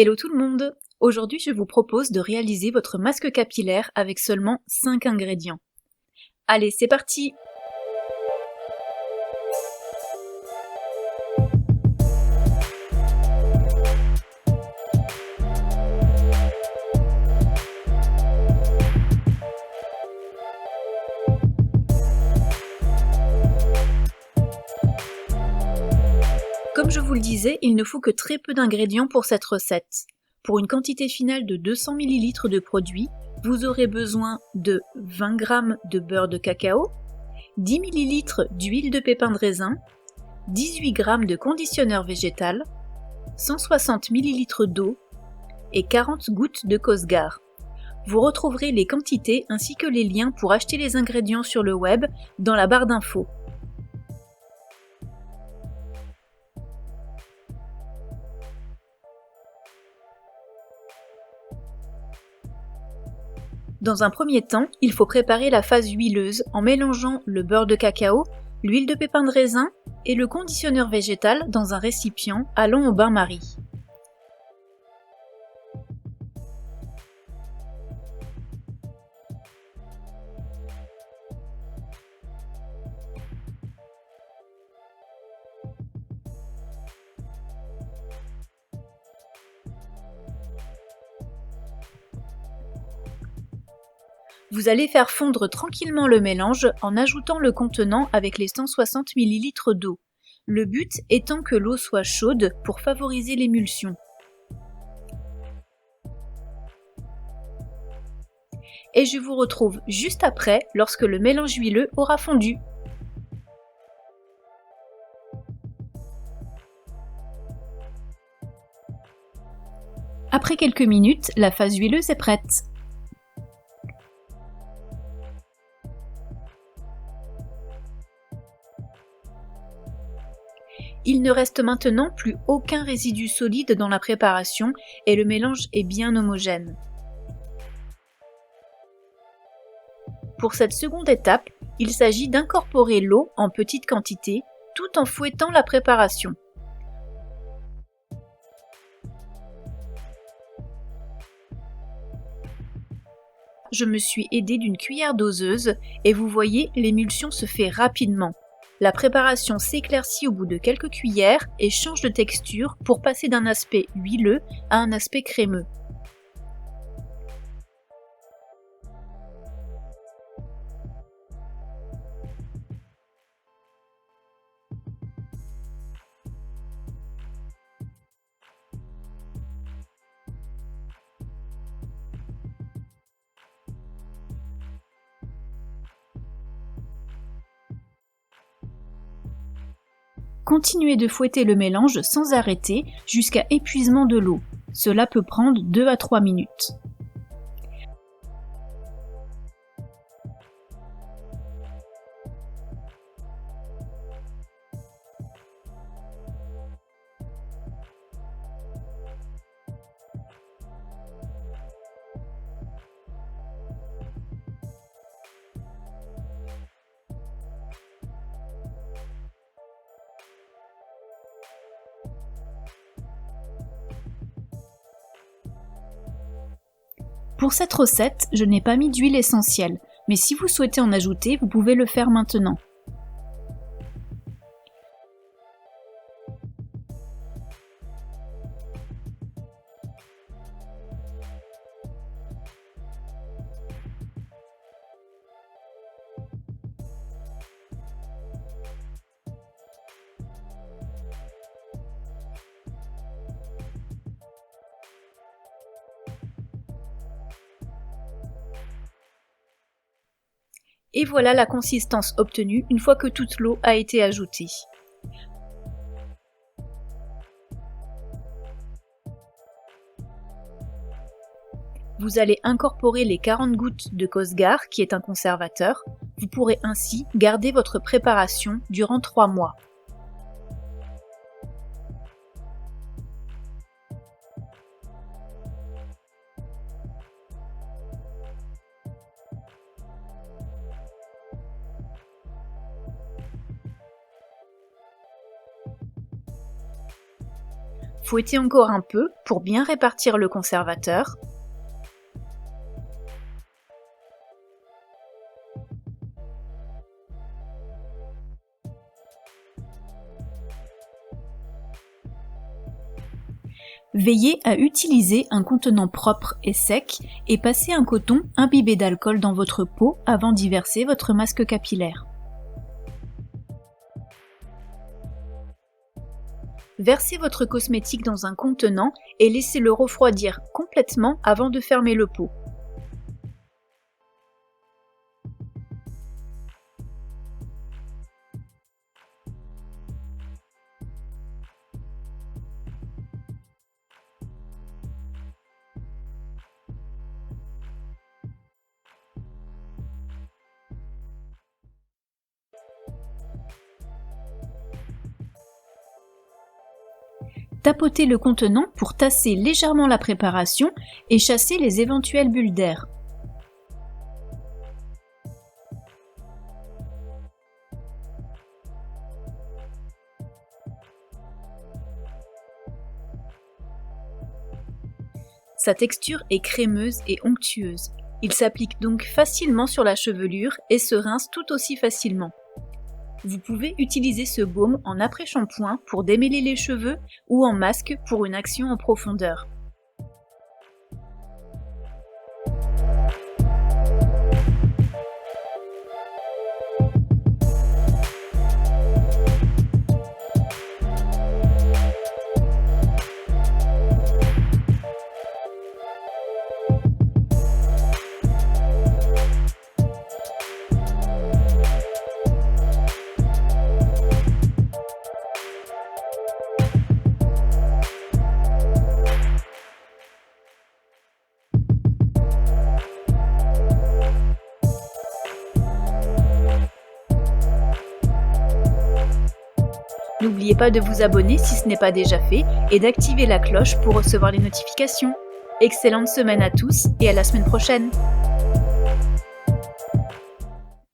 Hello tout le monde! Aujourd'hui, je vous propose de réaliser votre masque capillaire avec seulement 5 ingrédients. Allez, c'est parti! Comme je vous le disais, il ne faut que très peu d'ingrédients pour cette recette. Pour une quantité finale de 200 ml de produit, vous aurez besoin de 20 g de beurre de cacao, 10 ml d'huile de pépin de raisin, 18 g de conditionneur végétal, 160 ml d'eau et 40 gouttes de Cosgar. Vous retrouverez les quantités ainsi que les liens pour acheter les ingrédients sur le web dans la barre d'infos. Dans un premier temps, il faut préparer la phase huileuse en mélangeant le beurre de cacao, l'huile de pépin de raisin et le conditionneur végétal dans un récipient allant au bain-marie. Vous allez faire fondre tranquillement le mélange en ajoutant le contenant avec les 160 ml d'eau. Le but étant que l'eau soit chaude pour favoriser l'émulsion. Et je vous retrouve juste après lorsque le mélange huileux aura fondu. Après quelques minutes, la phase huileuse est prête. Il ne reste maintenant plus aucun résidu solide dans la préparation et le mélange est bien homogène. Pour cette seconde étape, il s'agit d'incorporer l'eau en petite quantité tout en fouettant la préparation. Je me suis aidée d'une cuillère doseuse et vous voyez, l'émulsion se fait rapidement. La préparation s'éclaircit au bout de quelques cuillères et change de texture pour passer d'un aspect huileux à un aspect crémeux. Continuez de fouetter le mélange sans arrêter jusqu'à épuisement de l'eau. Cela peut prendre 2 à 3 minutes. Pour cette recette, je n'ai pas mis d'huile essentielle, mais si vous souhaitez en ajouter, vous pouvez le faire maintenant. Et voilà la consistance obtenue une fois que toute l'eau a été ajoutée. Vous allez incorporer les 40 gouttes de Cosgar, qui est un conservateur. Vous pourrez ainsi garder votre préparation durant 3 mois. Fouettez encore un peu pour bien répartir le conservateur. Veillez à utiliser un contenant propre et sec et passez un coton imbibé d'alcool dans votre pot avant d'y verser votre masque capillaire. Versez votre cosmétique dans un contenant et laissez-le refroidir complètement avant de fermer le pot. Tapotez le contenant pour tasser légèrement la préparation et chasser les éventuelles bulles d'air. Sa texture est crémeuse et onctueuse. Il s'applique donc facilement sur la chevelure et se rince tout aussi facilement. Vous pouvez utiliser ce baume en après-shampoing pour démêler les cheveux ou en masque pour une action en profondeur. N'oubliez pas de vous abonner si ce n'est pas déjà fait et d'activer la cloche pour recevoir les notifications. Excellente semaine à tous et à la semaine prochaine!